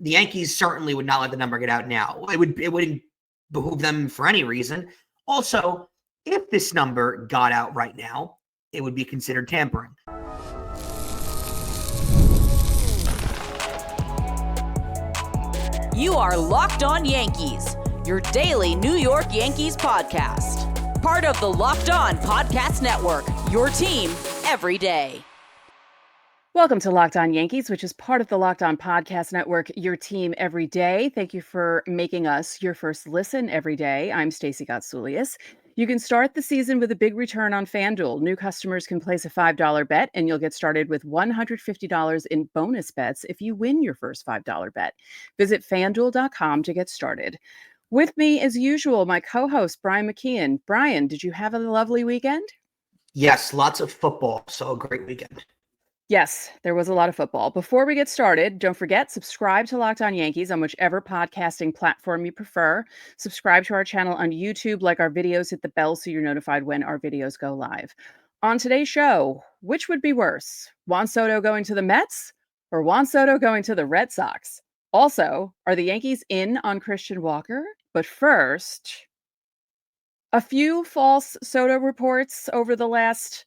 the Yankees certainly would not let the number get out now. It wouldn't behoove them for any reason. Also, if this number got out right now, it would be considered tampering. You are Locked On Yankees, your daily New York Yankees podcast. Part of the Locked On Podcast Network, your team every day. Welcome to Locked On Yankees, which is part of the Locked On Podcast Network, your team every day. Thank you for making us your first listen every day. I'm Stacey Gotsoulias. You can start the season with a big return on FanDuel. New customers can place a $5 bet, and you'll get started with $150 in bonus bets if you win your first $5 bet. Visit FanDuel.com to get started. With me, as usual, my co-host, Brian McKeon. Brian, did you have a lovely weekend? Yes, lots of football, so a great weekend. Yes, there was a lot of football. Before we get started, don't forget, subscribe to Locked On Yankees on whichever podcasting platform you prefer. Subscribe to our channel on YouTube, like our videos, hit the bell so you're notified when our videos go live. On today's show, which would be worse? Juan Soto going to the Mets or Juan Soto going to the Red Sox? Also, are the Yankees in on Christian Walker? But first, a few false Soto reports over the last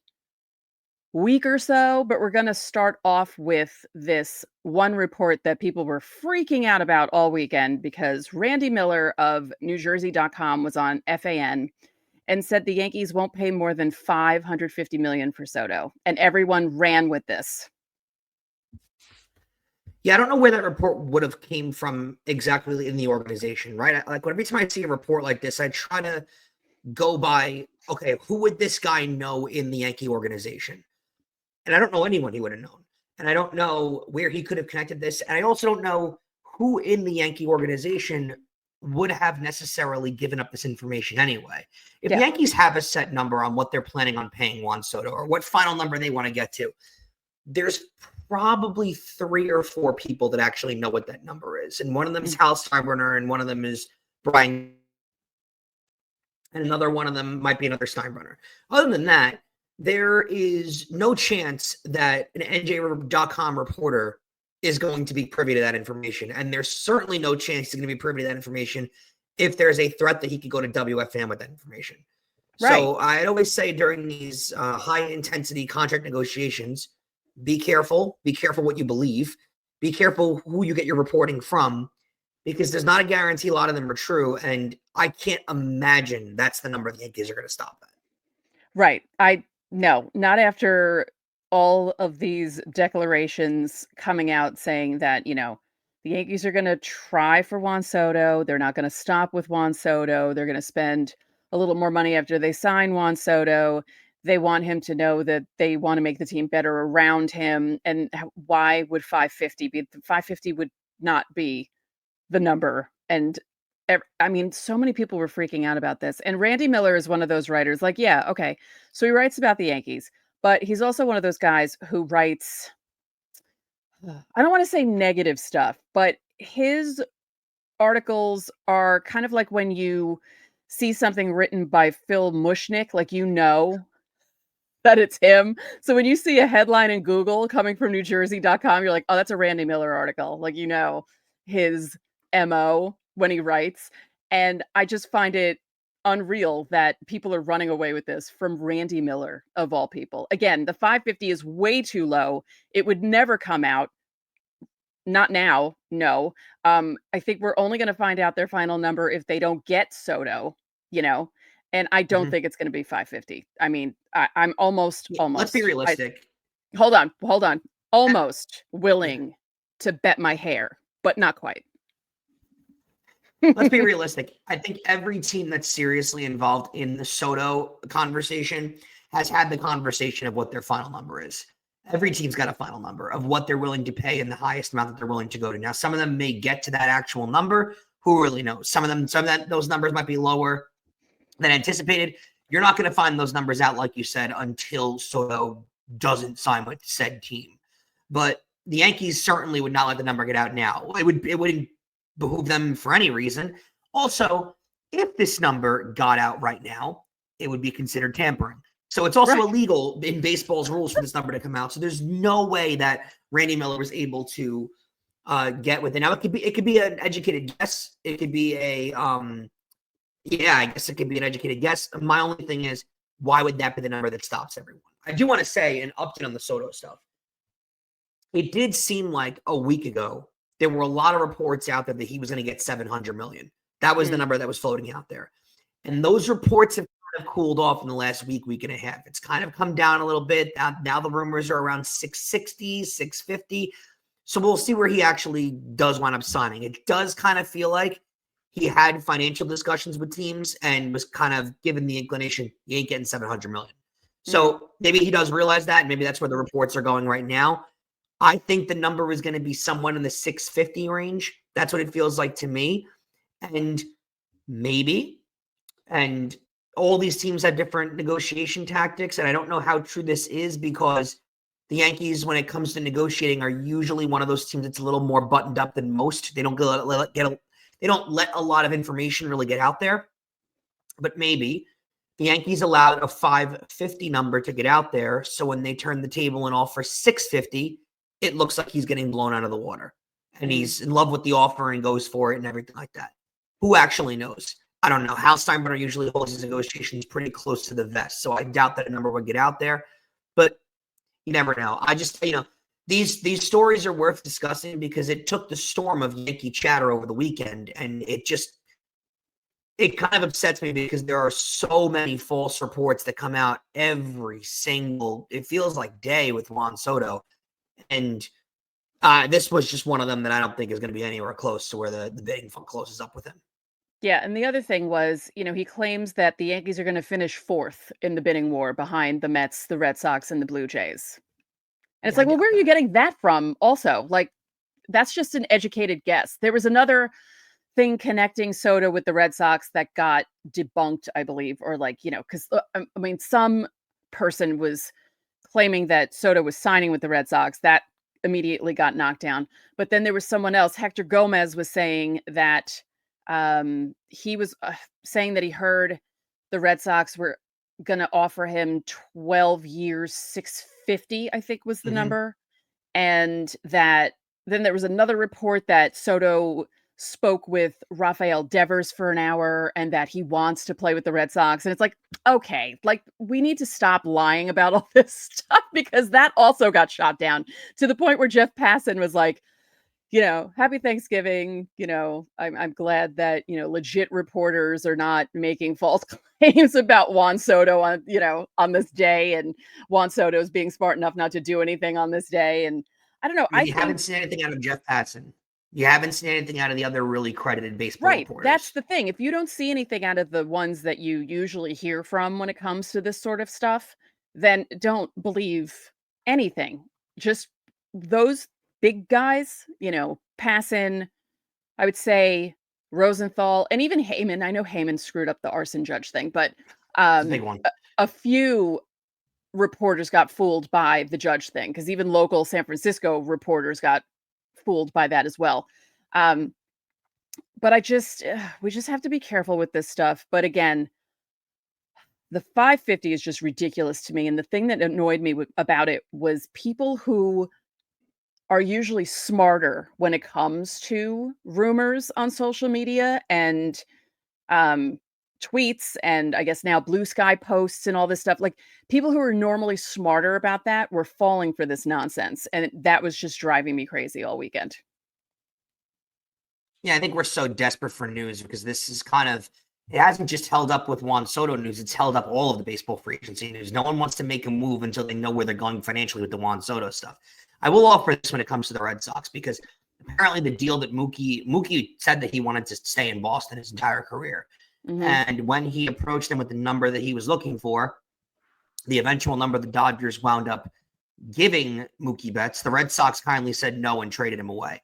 week or so, but we're going to start off with this one report that people were freaking out about all weekend because Randy Miller of NewJersey.com was on FAN and said the Yankees won't pay more than $550 million for Soto, and everyone ran with this. Yeah, I don't know where that report would have came from exactly in the organization, right? Like every time I see a report like this, I try to go by, okay, who would this guy know in the Yankee organization? And I don't know anyone he would have known. And I don't know where he could have connected this. And I also don't know who in the Yankee organization would have necessarily given up this information anyway. If the Yankees have a set number on what they're planning on paying Juan Soto or what final number they want to get to, there's probably 3 or 4 people that actually know what that number is. And one of them is Hal Steinbrenner, and one of them is Brian. And another one of them might be another Steinbrenner. Other than that, there is no chance that an NJ.com reporter is going to be privy to that information. And there's certainly no chance he's going to be privy to that information if there's a threat that he could go to WFAN with that information. Right. So I always say during these high-intensity contract negotiations, be careful. Be careful what you believe. Be careful who you get your reporting from, because there's not a guarantee a lot of them are true. And I can't imagine that's the number the Yankees are going to stop at. Right. No, not after all of these declarations coming out saying that, the Yankees are going to try for Juan Soto. They're not going to stop with Juan Soto. They're going to spend a little more money after they sign Juan Soto. They want him to know that they want to make the team better around him. And why would 550 be? 550 would not be the number. And so many people were freaking out about this. And Randy Miller is one of those writers like, yeah, okay. So he writes about the Yankees, but he's also one of those guys who writes, I don't want to say negative stuff, but his articles are kind of like when you see something written by Phil Mushnick, like that it's him. So when you see a headline in Google coming from NewJersey.com, you're like, oh, that's a Randy Miller article. Like, his MO when he writes. And I just find it unreal that people are running away with this from Randy Miller, of all people. Again, the 550 is way too low. It would never come out. Not now. No. I think we're only going to find out their final number if they don't get Soto, and I don't think it's going to be 550. I mean, I'm almost. Let's be realistic. Hold on. Almost willing to bet my hair, but not quite. Let's be realistic. I think every team that's seriously involved in the Soto conversation has had the conversation of what their final number is. Every team's got a final number of what they're willing to pay and the highest amount that they're willing to go to. Now, some of them may get to that actual number. Who really knows? Some of those numbers might be lower than anticipated. You're not going to find those numbers out, like you said, until Soto doesn't sign with said team. But the Yankees certainly would not let the number get out now. It wouldn't behoove them for any reason. Also, if this number got out right now, it would be considered tampering. So it's also illegal in baseball's rules for this number to come out. So there's no way that Randy Miller was able to get with it. Now it could be an educated guess. It could be I guess it could be an educated guess. My only thing is, why would that be the number that stops everyone? I do want to say an update on the Soto stuff. It did seem like a week ago there were a lot of reports out there that he was going to get $700 million. That was the number that was floating out there. And those reports have kind of cooled off in the last week and a half. It's kind of come down a little bit. Now the rumors are around 660, 650. So we'll see where he actually does wind up signing. It does kind of feel like he had financial discussions with teams and was kind of given the inclination he ain't getting $700 million. So maybe he does realize that. Maybe that's where the reports are going right now. I think the number is going to be somewhat in the 650 range. That's what it feels like to me. And all these teams have different negotiation tactics. And I don't know how true this is, because the Yankees, when it comes to negotiating, are usually one of those teams that's a little more buttoned up than most. They don't let a lot of information really get out there. But maybe the Yankees allowed a 550 number to get out there. So when they turn the table and offer 650, it looks like he's getting blown out of the water. And he's in love with the offer and goes for it and everything like that. Who actually knows? I don't know. Hal Steinbrenner usually holds his negotiations pretty close to the vest. So I doubt that a number would get out there. But you never know. I just, these stories are worth discussing because it took the storm of Yankee chatter over the weekend, and it kind of upsets me because there are so many false reports that come out every single, it feels like, day with Juan Soto. And this was just one of them that I don't think is going to be anywhere close to where the bidding closes up with him. Yeah, and the other thing was, he claims that the Yankees are going to finish fourth in the bidding war behind the Mets, the Red Sox, and the Blue Jays. And it's like, well, where are you getting that from also? Like, that's just an educated guess. There was another thing connecting Soto with the Red Sox that got debunked, I believe, or because, some person was claiming that Soto was signing with the Red Sox. That immediately got knocked down. But then there was someone else, Hector Gomez, was saying that he was saying that he heard the Red Sox were going to offer him 12 years, 650, I think was the number. And that then there was another report that Soto spoke with Rafael Devers for an hour and that he wants to play with the Red Sox. And it's like, okay, we need to stop lying about all this stuff, because that also got shot down to the point where Jeff Passan was like, happy Thanksgiving. I'm glad that, legit reporters are not making false claims about Juan Soto on this day. And Juan Soto is being smart enough not to do anything on this day. And I don't know. You haven't seen anything out of Jeff Passan. You haven't seen anything out of the other really credited baseball reporters. That's the thing. If you don't see anything out of the ones that you usually hear from when it comes to this sort of stuff, then don't believe anything. Just those big guys, Passan, I would say Rosenthal, and even Heyman. I know Heyman screwed up the arson judge thing, but big one. A few reporters got fooled by the judge thing, because even local San Francisco reporters got fooled by that as well. But we just have to be careful with this stuff. But again, the 550 is just ridiculous to me. And the thing that annoyed me about it was people who are usually smarter when it comes to rumors on social media and tweets, and I guess now Blue Sky posts and all this stuff. Like, people who are normally smarter about that were falling for this nonsense. And that was just driving me crazy all weekend. Yeah, I think we're so desperate for news because this is it hasn't just held up with Juan Soto news. It's held up all of the baseball free agency news. No one wants to make a move until they know where they're going financially with the Juan Soto stuff. I will offer this when it comes to the Red Sox, because apparently the deal that Mookie said that he wanted to stay in Boston his entire career. And when he approached him with the number that he was looking for, the eventual number the Dodgers wound up giving Mookie Betts, the Red Sox kindly said no and traded him away.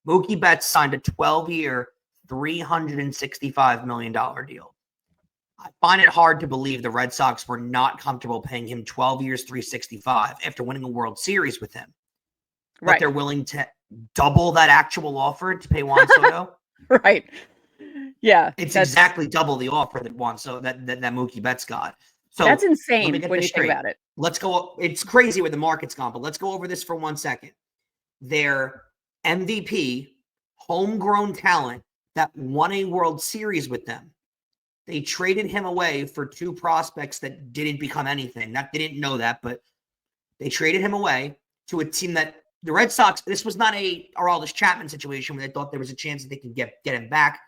Mookie Betts signed a 12-year, $365 million deal. I find it hard to believe the Red Sox were not comfortable paying him 12 years, $365 after winning a World Series with him. But they're willing to double that actual offer to pay Juan Soto. Right. Yeah. It's exactly double the offer that that Mookie Betts got. So that's insane when you think about it. Let's go. It's crazy where the market's gone, but let's go over this for 1 second. Their MVP, homegrown talent that won a World Series with them. They traded him away for 2 prospects that didn't become anything. They didn't know that, but they traded him away to a team that the Red Sox, this was not a Aroldis Chapman situation where they thought there was a chance that they could get him back.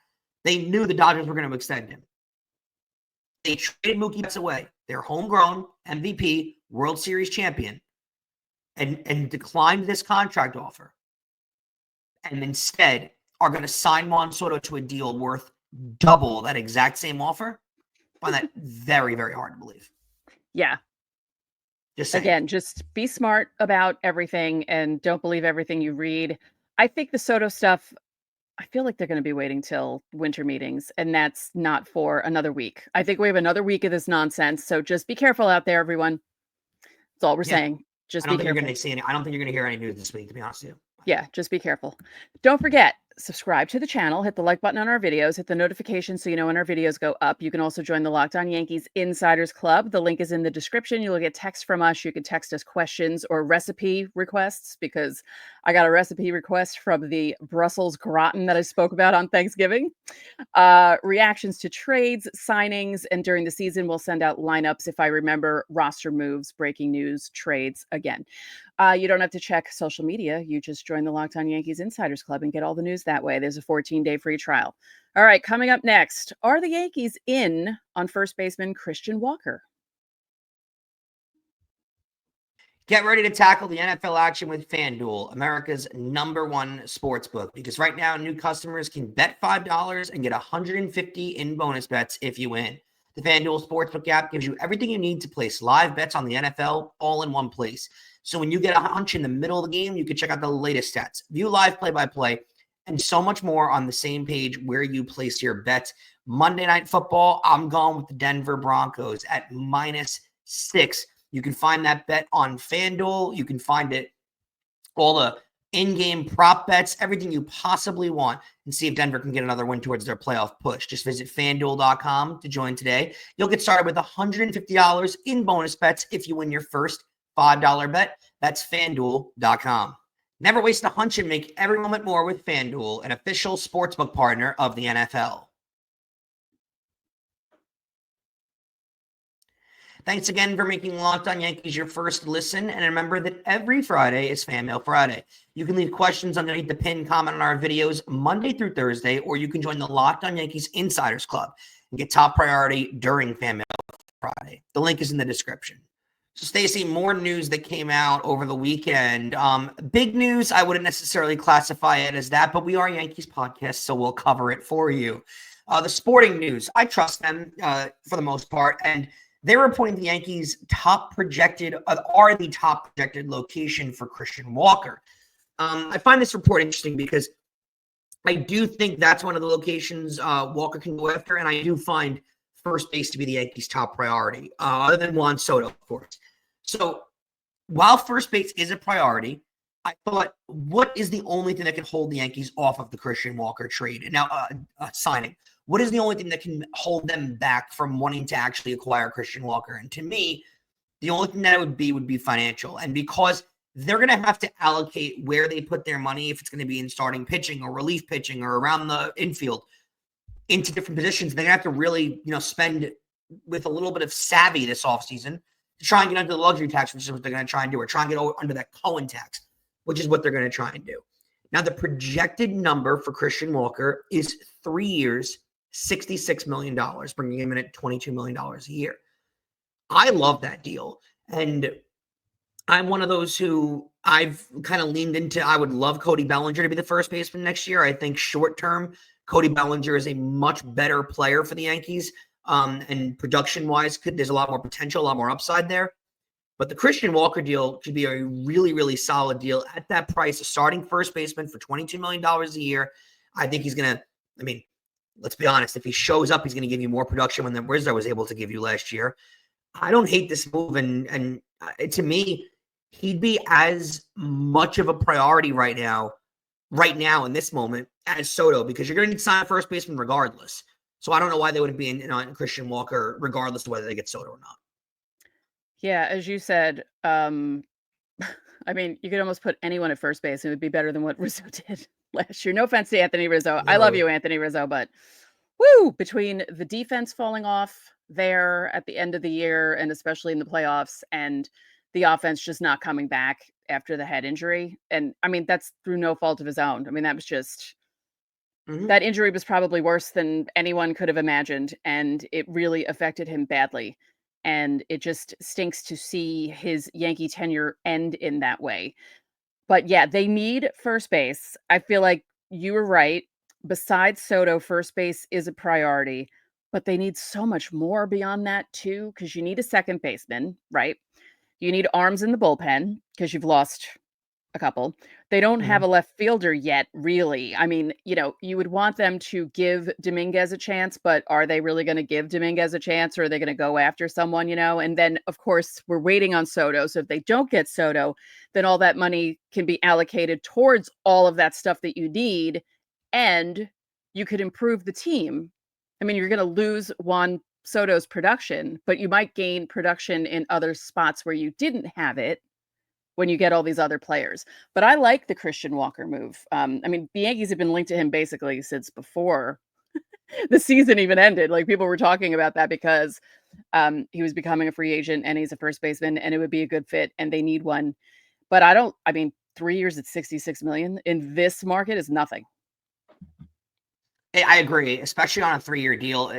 They knew the Dodgers were going to extend him. They traded Mookie Betts away, their homegrown MVP, World Series champion, and declined this contract offer. And instead are going to sign Juan Soto to a deal worth double that exact same offer. I find that very, very hard to believe. Yeah. Just saying. Again, just be smart about everything and don't believe everything you read. I think the Soto stuff, I feel like they're going to be waiting till winter meetings, and that's not for another week. I think we have another week of this nonsense. So just be careful out there, everyone. That's all we're saying. Just be careful. I don't think you're going to hear any news this week, to be honest with you. Yeah, just be careful. Don't forget, subscribe to the channel, hit the like button on our videos, hit the notification so you know when our videos go up. You can also join the Locked On Yankees Insiders Club. The link is in the description. You'll get text from us. You can text us questions or recipe requests, because I got a recipe request from the Brussels gratin that I spoke about on Thanksgiving. Reactions to trades, signings, and during the season, we'll send out lineups if I remember, roster moves, breaking news, trades again. You don't have to check social media. You just join the Locked On Yankees Insiders Club and get all the news that way. There's a 14-day free trial. All right, coming up next, are the Yankees in on first baseman Christian Walker? Get ready to tackle the NFL action with FanDuel, America's #1 sportsbook, because right now new customers can bet $5 and get $150 in bonus bets if you win. The FanDuel Sportsbook app gives you everything you need to place live bets on the NFL all in one place. So when you get a hunch in the middle of the game, you can check out the latest stats, view live play-by-play, and so much more on the same page where you place your bets. Monday Night Football, I'm going with the Denver Broncos at -6. You can find that bet on FanDuel. You can find it, all the in-game prop bets, everything you possibly want, and see if Denver can get another win towards their playoff push. Just visit FanDuel.com to join today. You'll get started with $150 in bonus bets if you win your first $5 bet. That's FanDuel.com. Never waste a hunch and make every moment more with FanDuel, an official sportsbook partner of the NFL. Thanks again for making Locked On Yankees your first listen. And remember that every Friday is Fan Mail Friday. You can leave questions underneath the pinned comment on our videos Monday through Thursday, or you can join the Locked On Yankees Insiders Club and get top priority during Fan Mail Friday. The link is in the description. So, Stacey, more news that came out over the weekend. Big news, I wouldn't necessarily classify it as that, but we are Yankees Podcast, so we'll cover it for you. The sporting news, I trust them for the most part, and they're reporting the Yankees are the top projected location for Christian Walker. I find this report interesting because I do think that's one of the locations Walker can go after, and I do find first base to be the Yankees' top priority, other than Juan Soto, of course. So while first base is a priority, I thought, what is the only thing that can hold the Yankees off of the Christian Walker trade and now signing? What is the only thing that can hold them back from wanting to actually acquire Christian Walker? And to me, the only thing that would be financial. And because they're going to have to allocate where they put their money, if it's going to be in starting pitching or relief pitching or around the infield, into different positions, they're going to have to really, spend with a little bit of savvy this offseason to try and get under the luxury tax, which is what they're going to try and do, or try and get under that Cohen tax, which is what they're going to try and do. Now, the projected number for Christian Walker is 3 years, $66 million, bringing him in at $22 million a year. I love that deal. And I'm one of those who I've kind of leaned into. I would love Cody Bellinger to be the first baseman next year. I think short term, Cody Bellinger is a much better player for the Yankees. And production-wise, there's a lot more potential, a lot more upside there. But the Christian Walker deal could be a really, really solid deal at that price. A starting first baseman for $22 million a year. I think he's going to, let's be honest, if he shows up, he's going to give you more production than Rizzo was able to give you last year. I don't hate this move. And to me, he'd be as much of a priority right now in this moment as Soto, because you're going to need to sign a first baseman regardless. So I don't know why they wouldn't be in Christian Walker regardless of whether they get Soto or not. Yeah, as you said, I I mean, you could almost put anyone at first base. And it would be better than what Rizzo did last year. No offense to Anthony Rizzo. I love No. you, Anthony Rizzo, but woo, between the defense falling off there at the end of the year and especially in the playoffs and the offense just not coming back after the head injury. And I mean, that's through no fault of his own. I mean, that was just that injury was probably worse than anyone could have imagined, and it really affected him badly. And it just stinks to see his Yankee tenure end in that way. But yeah, they need first base. I feel like you were right. Besides Soto, first base is a priority, but they need so much more beyond that too, because you need a second baseman, right? You need arms in the bullpen because you've lost a couple. They don't have a left fielder yet, really. I mean, you would want them to give Dominguez a chance, but are they really going to give Dominguez a chance, or are they going to go after someone, And then, of course, we're waiting on Soto. So if they don't get Soto, then all that money can be allocated towards all of that stuff that you need, and you could improve the team. I mean, you're going to lose Juan Soto's production, but you might gain production in other spots where you didn't have it when you get all these other players. But I like the Christian Walker move. I mean, the Yankees have been linked to him basically since before the season even ended. Like, people were talking about that because he was becoming a free agent and he's a first baseman and it would be a good fit and they need one. But I mean, 3 years at $66 million in this market is nothing. I agree, especially on a 3-year deal.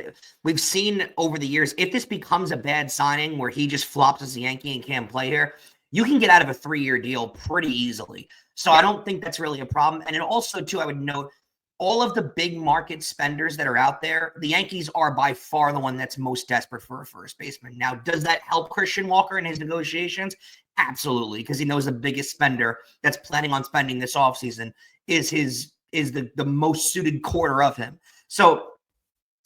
We've seen over the years, if this becomes a bad signing where he just flops as a Yankee and can't play here, you can get out of a 3-year deal pretty easily. So I don't think that's really a problem. And it also, too, I would note, all of the big market spenders that are out there, the Yankees are by far the one that's most desperate for a first baseman. Now, does that help Christian Walker in his negotiations? Absolutely, because he knows the biggest spender that's planning on spending this offseason is the most suited quarter of him. So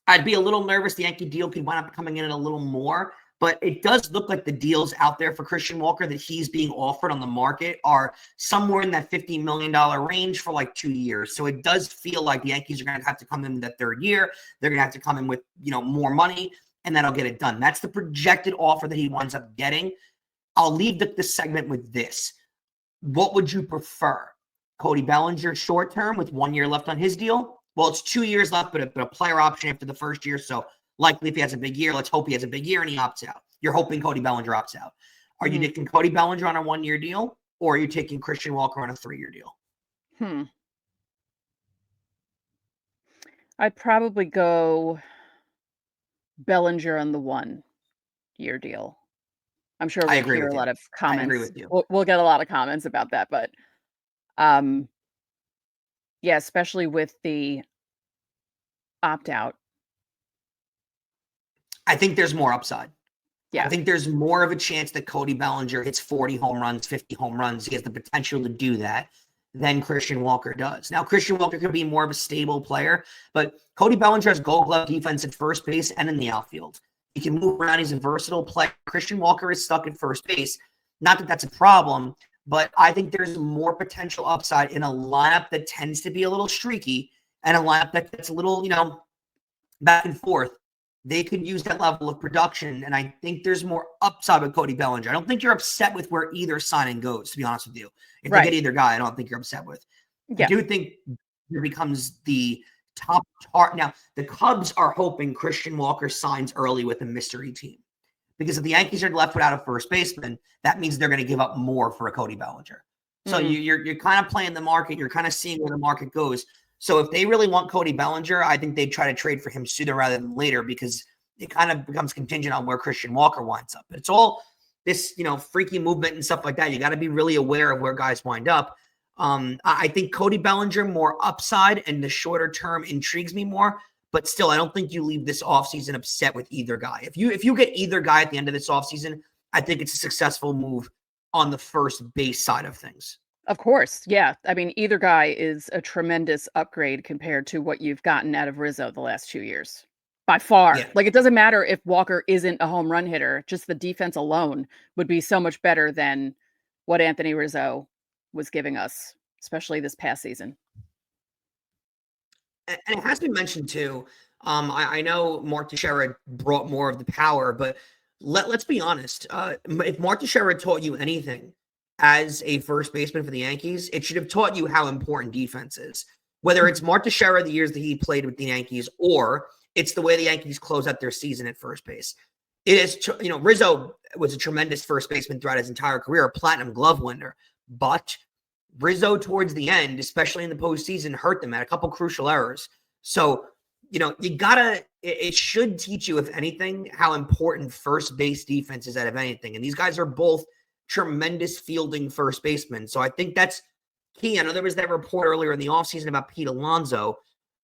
I'd be a little nervous the Yankee deal could wind up coming in at a little more. But it does look like the deals out there for Christian Walker that he's being offered on the market are somewhere in that $50 million range for like 2 years. So it does feel like the Yankees are going to have to come in that third year. They're going to have to come in with, more money, and that'll get it done. That's the projected offer that he winds up getting. I'll leave this segment with this. What would you prefer? Cody Bellinger short term with 1 year left on his deal? Well, it's 2 years left, but a player option after the first year. So likely if he has a big year, let's hope he has a big year and he opts out. You're hoping Cody Bellinger opts out. Are you taking Cody Bellinger on a 1 year deal, or are you taking Christian Walker on a 3-year deal? I'd probably go Bellinger on the 1 year deal. I'm sure we'll hear a lot of comments. I agree with you. We'll get a lot of comments about that, but yeah, especially with the opt-out. I think there's more upside. Yeah. I think there's more of a chance that Cody Bellinger hits 40 home runs, 50 home runs. He has the potential to do that than Christian Walker does. Now, Christian Walker could be more of a stable player, but Cody Bellinger has gold glove defense at first base and in the outfield. He can move around. He's a versatile player. Christian Walker is stuck at first base. Not that that's a problem, but I think there's more potential upside in a lineup that tends to be a little streaky and a lineup that's a little, back and forth. They could use that level of production, and I think there's more upside with Cody Bellinger. I don't think you're upset with where either signing goes, to be honest with you. If they get either guy, I don't think you're upset with. Yeah. I do think it becomes the top target. Now, the Cubs are hoping Christian Walker signs early with a mystery team, because if the Yankees are left without a first baseman, that means they're going to give up more for a Cody Bellinger. So you're kind of playing the market. You're kind of seeing where the market goes. So if they really want Cody Bellinger, I think they'd try to trade for him sooner rather than later, because it kind of becomes contingent on where Christian Walker winds up. But it's all this, freaky movement and stuff like that. You got to be really aware of where guys wind up. I think Cody Bellinger more upside, and the shorter term intrigues me more. But still, I don't think you leave this offseason upset with either guy. If you get either guy at the end of this offseason, I think it's a successful move on the first base side of things. Of course. Yeah. I mean, either guy is a tremendous upgrade compared to what you've gotten out of Rizzo the last 2 years. By far. Yeah. Like, it doesn't matter if Walker isn't a home run hitter. Just the defense alone would be so much better than what Anthony Rizzo was giving us, especially this past season. And it has been mentioned too. I know Mark Teixeira brought more of the power, but let's be honest. If Mark Teixeira taught you anything, as a first baseman for the Yankees, it should have taught you how important defense is. Whether it's Mark Teixeira the years that he played with the Yankees, or it's the way the Yankees close out their season at first base. It is, Rizzo was a tremendous first baseman throughout his entire career, a platinum glove winner. But Rizzo towards the end, especially in the postseason, hurt them at a couple crucial errors. So, it should teach you, if anything, how important first base defense is out of anything. And these guys are both tremendous fielding first basemen. So I think that's key. I know there was that report earlier in the offseason about Pete Alonso.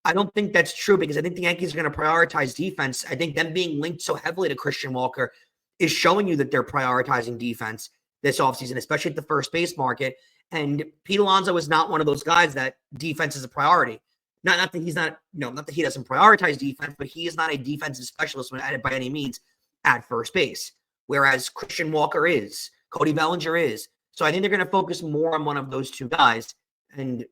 I don't think that's true because I think the Yankees are going to prioritize defense. I think them being linked so heavily to Christian Walker is showing you that they're prioritizing defense this offseason, especially at the first base market. And Pete Alonso is not one of those guys that defense is a priority. Not that he's not, not that he doesn't prioritize defense, but he is not a defensive specialist by any means at first base. Whereas Christian Walker is, Cody Bellinger is. So I think they're going to focus more on one of those two guys. And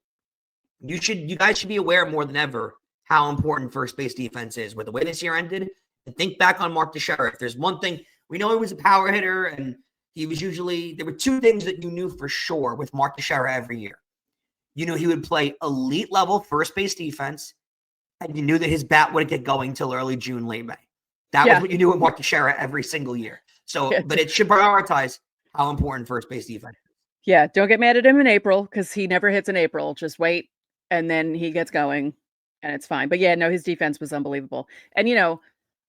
you guys should be aware more than ever how important first base defense is. With the way this year ended, and think back on Mark Teixeira. If there's one thing, we know he was a power hitter, and he was there were two things that you knew for sure with Mark Teixeira every year. You knew he would play elite level first base defense, and you knew that his bat wouldn't get going till early June, late May. That was what you knew with Mark Teixeira every single year. So, but it should prioritize how important first base defense is. Yeah, don't get mad at him in April because he never hits in April. Just wait, and then he gets going, and it's fine. But yeah, no, his defense was unbelievable. And,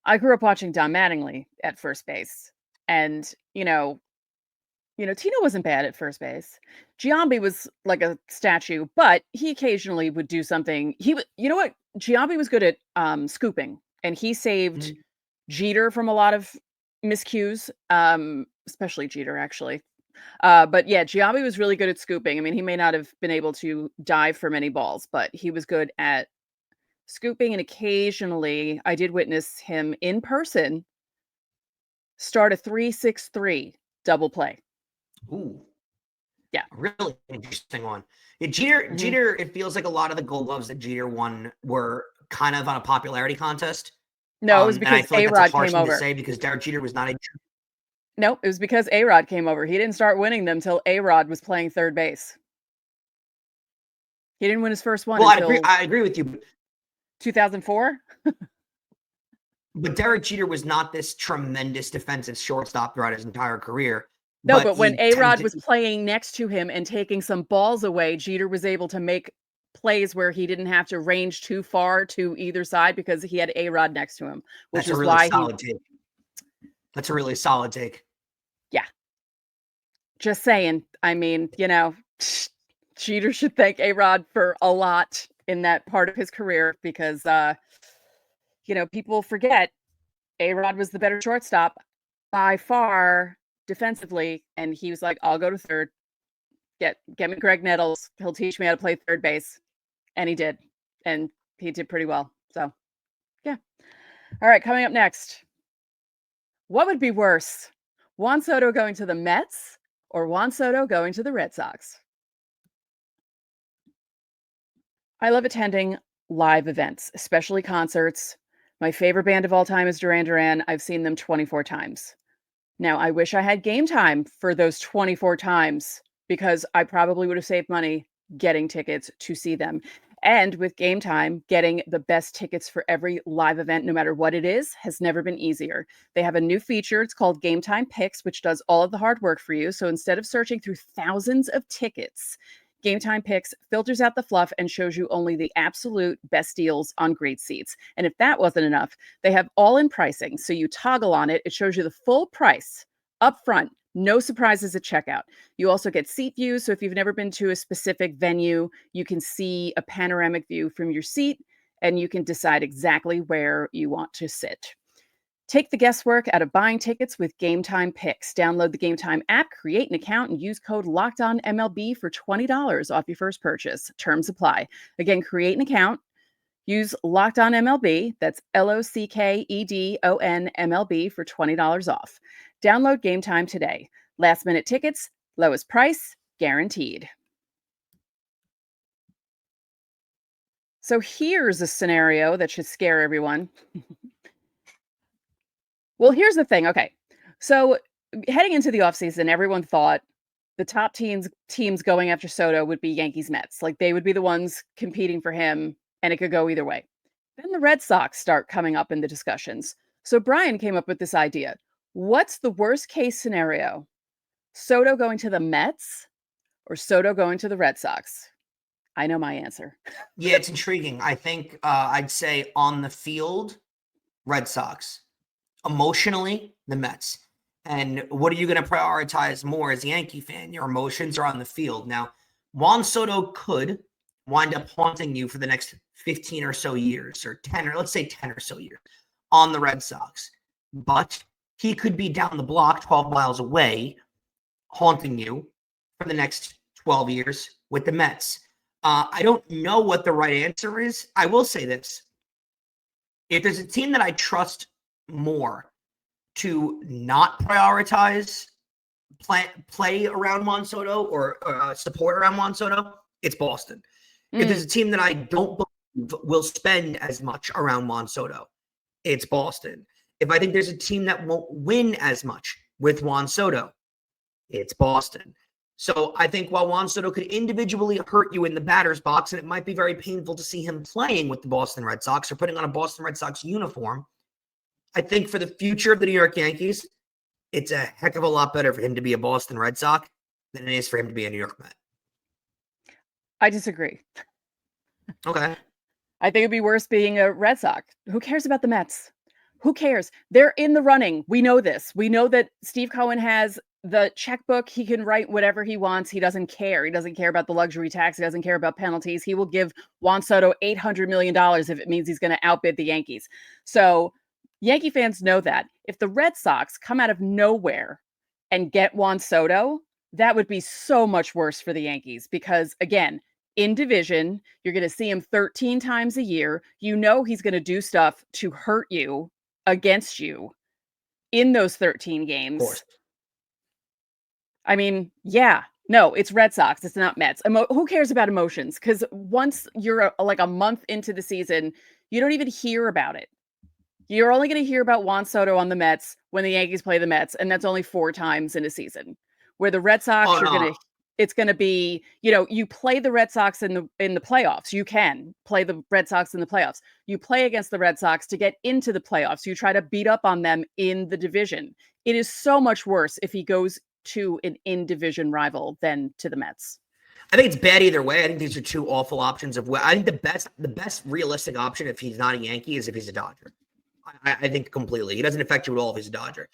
I grew up watching Don Mattingly at first base, and, Tino wasn't bad at first base. Giambi was like a statue, but he occasionally would do something. Giambi was good at scooping, and he saved Jeter from a lot of miscues, especially Jeter, actually. But yeah, Giambi was really good at scooping. I mean, he may not have been able to dive for many balls, but he was good at scooping. And occasionally, I did witness him in person start a 3-6-3 double play. Ooh. Yeah. Really interesting one. Yeah, Jeter, it feels like a lot of the Gold Gloves that Jeter won were kind of on a popularity contest. No, it was because A-Rod came over. To say because Derek Jeter was not a... No, it was because A-Rod came over. He didn't start winning them until A-Rod was playing third base. He didn't win his first one until... I agree with you. 2004? But Derek Jeter was not this tremendous defensive shortstop throughout his entire career. No, but when A-Rod was playing next to him and taking some balls away, Jeter was able to make plays where he didn't have to range too far to either side because he had A-Rod next to him, which is why That's a really solid take. Yeah. Just saying. I mean, Jeter should thank A-Rod for a lot in that part of his career because, people forget A-Rod was the better shortstop by far defensively, and he was like, I'll go to third. Get me Greg Nettles. He'll teach me how to play third base. And he did. And he did pretty well. So, yeah. All right, coming up next. What would be worse? Juan Soto going to the Mets or Juan Soto going to the Red Sox? I love attending live events, especially concerts. My favorite band of all time is Duran Duran. I've seen them 24 times. Now, I wish I had Gametime for those 24 times because I probably would have saved money getting tickets to see them. And with Gametime, getting the best tickets for every live event, no matter what it is, has never been easier. They have a new feature. It's called Gametime Picks, which does all of the hard work for you. So instead of searching through thousands of tickets, Gametime Picks filters out the fluff and shows you only the absolute best deals on great seats. And if that wasn't enough, they have all-in pricing. So you toggle on it. It shows you the full price up front. No surprises at checkout. You also get seat views. So if you've never been to a specific venue, you can see a panoramic view from your seat and you can decide exactly where you want to sit. Take the guesswork out of buying tickets with Gametime Picks. Download the Gametime app, create an account, and use code LOCKEDONMLB for $20 off your first purchase. Terms apply. Again, create an account. Use LOCKEDONMLB. That's LOCKEDONMLB for $20 off. Download Gametime today. Last minute tickets, lowest price, guaranteed. So here's a scenario that should scare everyone. Well, here's the thing. Okay. So heading into the offseason, everyone thought the top teams going after Soto would be Yankees, Mets. Like they would be the ones competing for him, and it could go either way. Then the Red Sox start coming up in the discussions. So Brian came up with this idea. What's the worst case scenario? Soto going to the Mets or Soto going to the Red Sox? I know my answer. Yeah, it's intriguing. I think I'd say on the field, Red Sox. Emotionally, the Mets. And what are you going to prioritize more as a Yankee fan? Your emotions are on the field. Now, Juan Soto could wind up haunting you for the next 15 or so years, or 10, or let's say 10 or so years on the Red Sox. But he could be down the block 12 miles away, haunting you for the next 12 years with the Mets. I don't know what the right answer is. I will say this. If there's a team that I trust more to not prioritize play around Juan Soto or support around Juan Soto, it's Boston. If there's a team that I don't believe will spend as much around Juan Soto, it's Boston. If I think there's a team that won't win as much with Juan Soto, it's Boston. So I think while Juan Soto could individually hurt you in the batter's box, and it might be very painful to see him playing with the Boston Red Sox or putting on a Boston Red Sox uniform, I think for the future of the New York Yankees, it's a heck of a lot better for him to be a Boston Red Sox than it is for him to be a New York Met. I disagree. Okay. I think it'd be worse being a Red Sox. Who cares about the Mets? Who cares? They're in the running. We know this. We know that Steve Cohen has the checkbook. He can write whatever he wants. He doesn't care. He doesn't care about the luxury tax. He doesn't care about penalties. He will give Juan Soto $800 million if it means he's going to outbid the Yankees. So Yankee fans know that. If the Red Sox come out of nowhere and get Juan Soto, that would be so much worse for the Yankees because, again, in division, you're going to see him 13 times a year. You know he's going to do stuff to hurt you against you in those 13 games. Of course. I mean, yeah, no, it's Red Sox. It's not Mets. Who cares about emotions? Because once you're like a month into the season, you don't even hear about it. You're only going to hear about Juan Soto on the Mets when the Yankees play the Mets, and that's only 4 times in a season. Where the Red Sox it's going to be, you play the Red Sox in the playoffs. You can play the Red Sox in the playoffs. You play against the Red Sox to get into the playoffs. You try to beat up on them in the division. It is so much worse if he goes to an in-division rival than to the Mets. I think it's bad either way. I think these are two awful options I think the best realistic option if he's not a Yankee is if he's a Dodger. I think completely. He doesn't affect you at all if he's a Dodger.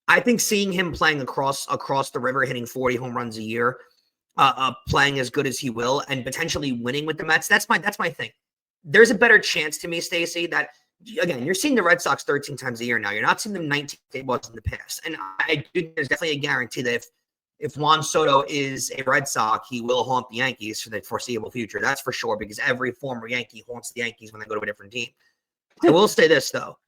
I think seeing him playing across the river, hitting 40 home runs a year, playing as good as he will, and potentially winning with the Mets, that's my thing. There's a better chance to me, Stacey, that again, you're seeing the Red Sox 13 times a year now. You're not seeing them 19 it was in the past. And I do there's definitely a guarantee that if Juan Soto is a Red Sox, he will haunt the Yankees for the foreseeable future. That's for sure, because every former Yankee haunts the Yankees when they go to a different team. I will say this, though.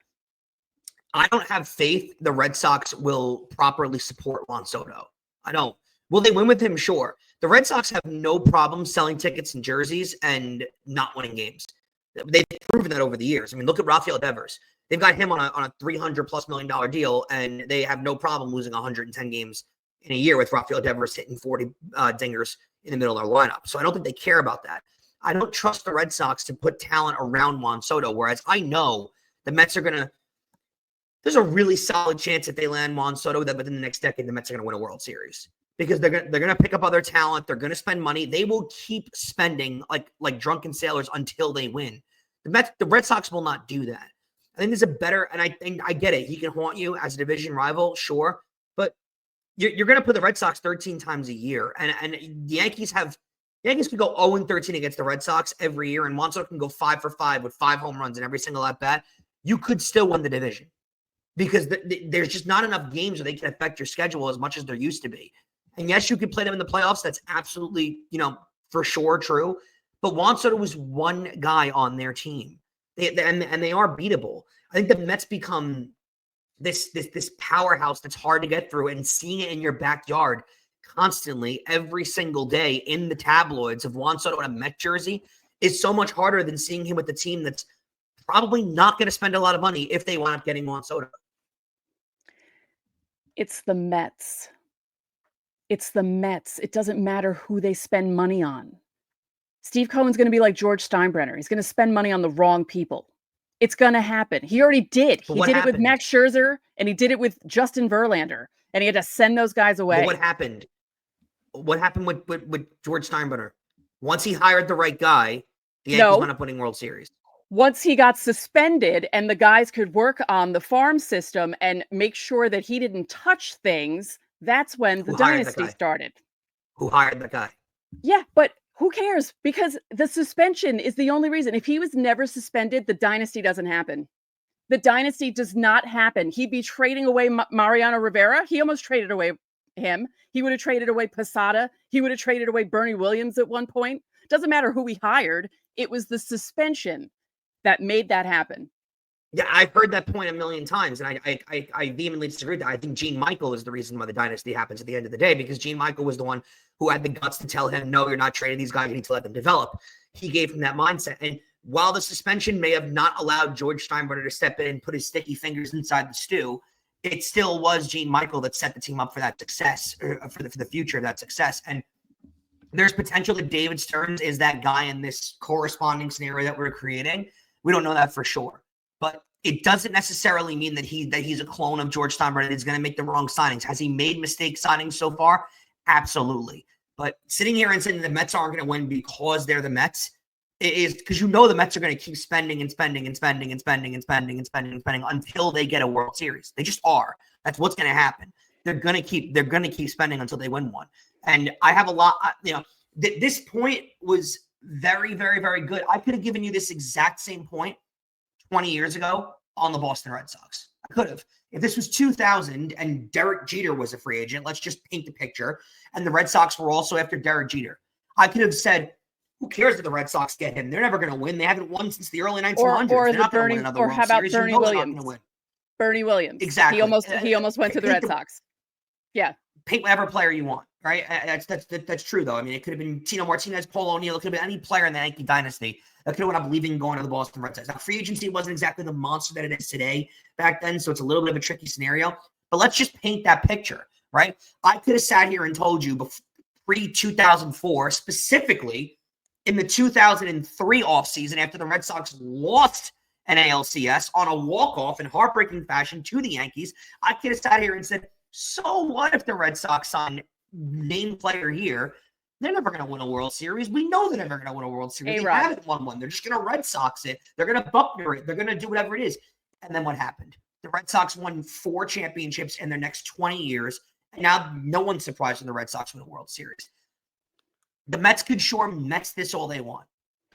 I don't have faith the Red Sox will properly support Juan Soto. I don't. Will they win with him? Sure. The Red Sox have no problem selling tickets and jerseys and not winning games. They've proven that over the years. I mean, look at Rafael Devers. They've got him on a $300+ million deal, and they have no problem losing 110 games in a year with Rafael Devers hitting 40 dingers in the middle of their lineup. So I don't think they care about that. I don't trust the Red Sox to put talent around Juan Soto, whereas I know the Mets are going to – there's a really solid chance if they land Juan Soto that within the next decade the Mets are going to win a World Series. Because they're going to pick up other talent. They're going to spend money. They will keep spending like drunken sailors until they win. The Red Sox will not do that. I think there's a better, and I think I get it. He can haunt you as a division rival, sure. But you're going to put the Red Sox 13 times a year. And the Yankees could go 0-13 against the Red Sox every year. And Juan Soto can go 5 for 5 with 5 home runs in every single at-bat. You could still win the division. Because there's just not enough games where they can affect your schedule as much as there used to be. And yes, you could play them in the playoffs. That's absolutely, for sure true. But Juan Soto was one guy on their team. They are beatable. I think the Mets become this powerhouse that's hard to get through, and seeing it in your backyard constantly every single day in the tabloids of Juan Soto in a Met jersey is so much harder than seeing him with the team that's probably not going to spend a lot of money if they wind up getting Juan Soto. It's the Mets. It's the Mets. It doesn't matter who they spend money on. Steve Cohen's going to be like George Steinbrenner. He's going to spend money on the wrong people. It's going to happen. He already did. But He what did it with happened? Max Scherzer, and he did it with Justin Verlander, and he had to send those guys away. But what happened? What happened with George Steinbrenner? Once he hired the right guy, the Yankees wound up winning World Series. Once he got suspended and the guys could work on the farm system and make sure that he didn't touch things, that's when the dynasty started. Who hired that guy? Yeah, but who cares? Because the suspension is the only reason. If he was never suspended, the dynasty doesn't happen. The dynasty does not happen. He'd be trading away Mariano Rivera. He almost traded away him. He would have traded away Posada. He would have traded away Bernie Williams at one point. Doesn't matter who he hired. It was the suspension that made that happen. Yeah, I've heard that point a million times, and I vehemently disagree with that. I think Gene Michael is the reason why the dynasty happens at the end of the day, because Gene Michael was the one who had the guts to tell him, no, you're not trading these guys. You need to let them develop. He gave him that mindset. And while the suspension may have not allowed George Steinbrenner to step in and put his sticky fingers inside the stew, it still was Gene Michael that set the team up for that success, or for the future of that success. And there's potential that David Stearns is that guy in this corresponding scenario that we're creating. We don't know that for sure. But it doesn't necessarily mean that he's a clone of George Steinbrenner that's going to make the wrong signings. Has he made mistake signings so far? Absolutely. But sitting here and saying the Mets aren't going to win because they're the Mets is because the Mets are going to keep spending and spending and spending and spending and spending and spending and spending until they get a World Series. They just are. That's what's going to happen. They're going to keep spending until they win one. And I have a lot. This point was very, very, very good. I could have given you this exact same point 20 years ago on the Boston Red Sox. I could have. If this was 2000 and Derek Jeter was a free agent, let's just paint the picture, and the Red Sox were also after Derek Jeter, I could have said, who cares if the Red Sox get him? They're never going to win. They haven't won since the early 1900s. They're not going to win another World Series. Bernie Williams? Bernie Williams. Exactly. He almost went to the Red Sox. Yeah. Paint whatever player you want, right? That's true, though. I mean, it could have been Tino Martinez, Paul O'Neill. It could have been any player in the Yankee dynasty that could have wound up leaving and going to the Boston Red Sox. Now, free agency wasn't exactly the monster that it is today back then, so it's a little bit of a tricky scenario. But let's just paint that picture, right? I could have sat here and told you pre-2004, specifically in the 2003 offseason after the Red Sox lost an ALCS on a walk-off in heartbreaking fashion to the Yankees, I could have sat here and said, so what if the Red Sox sign name player here? They're never going to win a World Series. We know they're never going to win a World Series. They haven't won one. They're just going to Red Sox it. They're going to Buckner it. They're going to do whatever it is. And then what happened? The Red Sox won 4 championships in their next 20 years. And now no one's surprised when the Red Sox win a World Series. The Mets could Mets this all they want.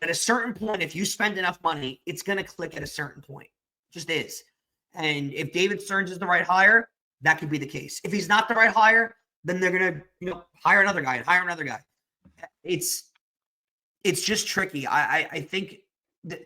At a certain point, if you spend enough money, it's going to click at a certain point. It just is. And if David Stearns is the right hire, that could be the case. If he's not the right hire, then they're going to hire another guy and hire another guy. It's just tricky. I think that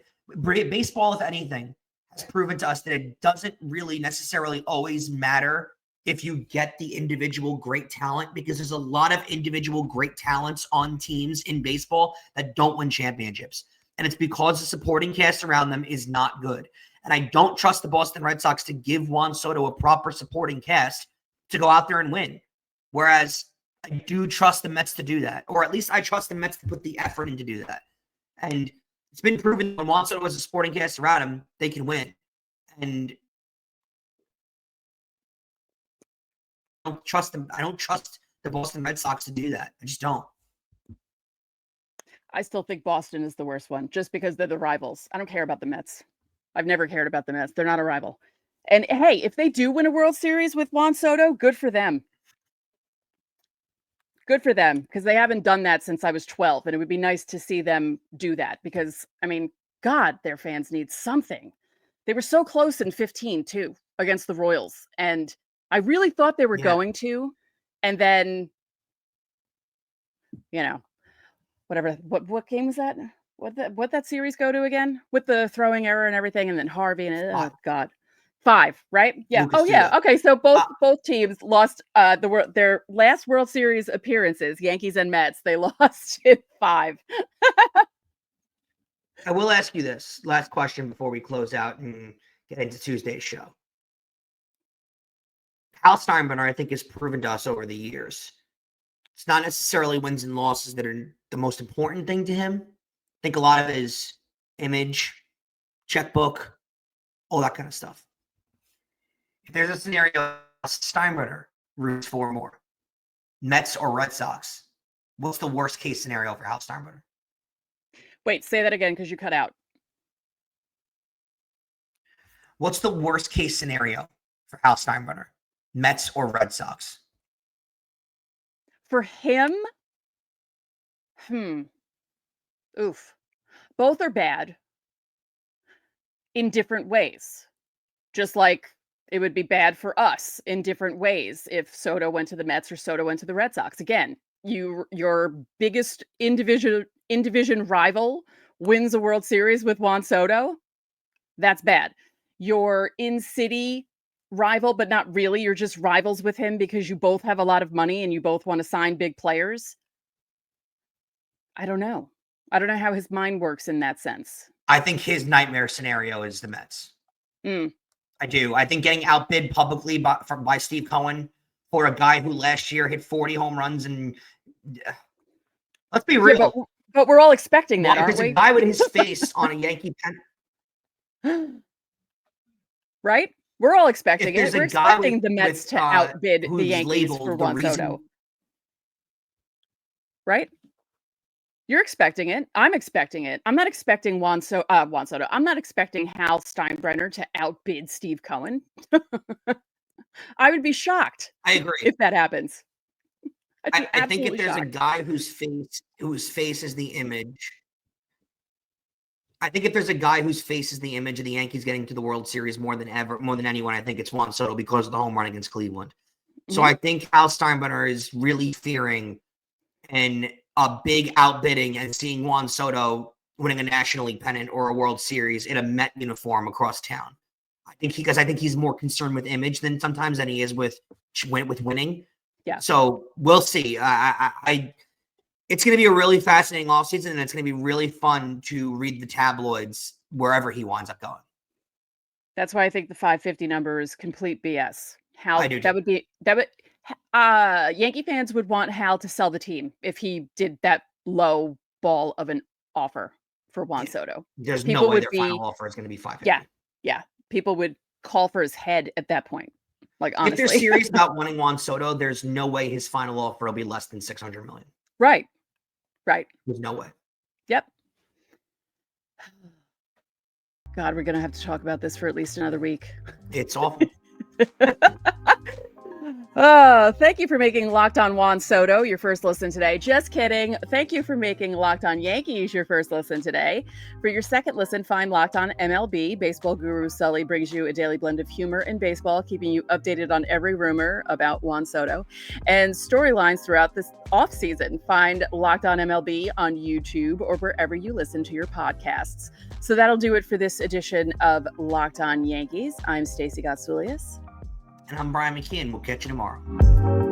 baseball, if anything, has proven to us that it doesn't really necessarily always matter if you get the individual great talent, because there's a lot of individual great talents on teams in baseball that don't win championships. And it's because the supporting cast around them is not good. And I don't trust the Boston Red Sox to give Juan Soto a proper supporting cast to go out there and win. Whereas I do trust the Mets to do that. Or at least I trust the Mets to put the effort in to do that. And it's been proven when Juan Soto has a supporting cast around him, they can win. And I don't trust them. I don't trust the Boston Red Sox to do that. I just don't. I still think Boston is the worst one just because they're the rivals. I don't care about the Mets. I've never cared about the Mets. They're not a rival. And hey, if they do win a World Series with Juan Soto, good for them. Good for them, because they haven't done that since I was 12. And it would be nice to see them do that because, I mean, God, their fans need something. They were so close in 15, too, against the Royals. And I really thought they were going to. And then, whatever. What game was that? What that series go to again? With the throwing error and everything, and then Harvey and oh God. 5, right? Yeah. Lucas yeah. Okay. So both teams lost their last World Series appearances, Yankees and Mets. They lost in 5. I will ask you this last question before we close out and get into Tuesday's show. Hal Steinbrenner, I think, has proven to us over the years It's not necessarily wins and losses that are the most important thing to him. I think a lot of it is image, checkbook, all that kind of stuff. If there's a scenario Steinbrenner roots for more, Mets or Red Sox, what's the worst case scenario for Hal Steinbrenner? Wait, say that again because you cut out. What's the worst case scenario for Hal Steinbrenner, Mets or Red Sox? For him, oof. Both are bad in different ways. Just like it would be bad for us in different ways if Soto went to the Mets or Soto went to the Red Sox. Again, your biggest in-division rival wins a World Series with Juan Soto. That's bad. Your in-city rival, but not really. You're just rivals with him because you both have a lot of money and you both want to sign big players. I don't know. I don't know how his mind works in that sense. I think his nightmare scenario is the Mets. I do. I think getting outbid publicly by Steve Cohen for a guy who last year hit 40 home runs and let's be real. Yeah, but we're all expecting that, aren't we? There's a guy with his face on a Yankee pen. Right? We're all expecting it. We're expecting the Mets with, to outbid the Yankees for Juan Soto. Right? You're expecting it. I'm expecting it. I'm not expecting Juan Soto. I'm not expecting Hal Steinbrenner to outbid Steve Cohen. I would be shocked. I agree. If that happens. I think if there's a guy whose face is the image. I think if there's a guy whose face is the image of the Yankees getting to the World Series more than anyone, I think it's Juan Soto because of the home run against Cleveland. So I think Hal Steinbrenner is really fearing a big outbidding and seeing Juan Soto winning a National League pennant or a World Series in a Met uniform across town. I think he's more concerned with image than he is with winning. Yeah. So we'll see. It's going to be a really fascinating offseason, and it's going to be really fun to read the tabloids wherever he winds up going. That's why I think the 550 number is complete BS. Yankee fans would want Hal to sell the team if he did that low ball of an offer for Juan Soto. There's no way their final offer is going to be 550. Yeah. People would call for his head at that point. Like, honestly. If they're serious about wanting Juan Soto, there's no way his final offer will be less than $600 million. Right. There's no way. Yep. God, we're going to have to talk about this for at least another week. It's awful. Thank you for making Locked On Juan Soto your first listen today. Just kidding. Thank you for making Locked On Yankees your first listen today. For your second listen, find Locked On MLB. Baseball guru Sully brings you a daily blend of humor and baseball, keeping you updated on every rumor about Juan Soto and storylines throughout this offseason. Find Locked On MLB on YouTube or wherever you listen to your podcasts. So that'll do it for this edition of Locked On Yankees. I'm Stacey Gotsoulias. And I'm Brian McKeon. We'll catch you tomorrow.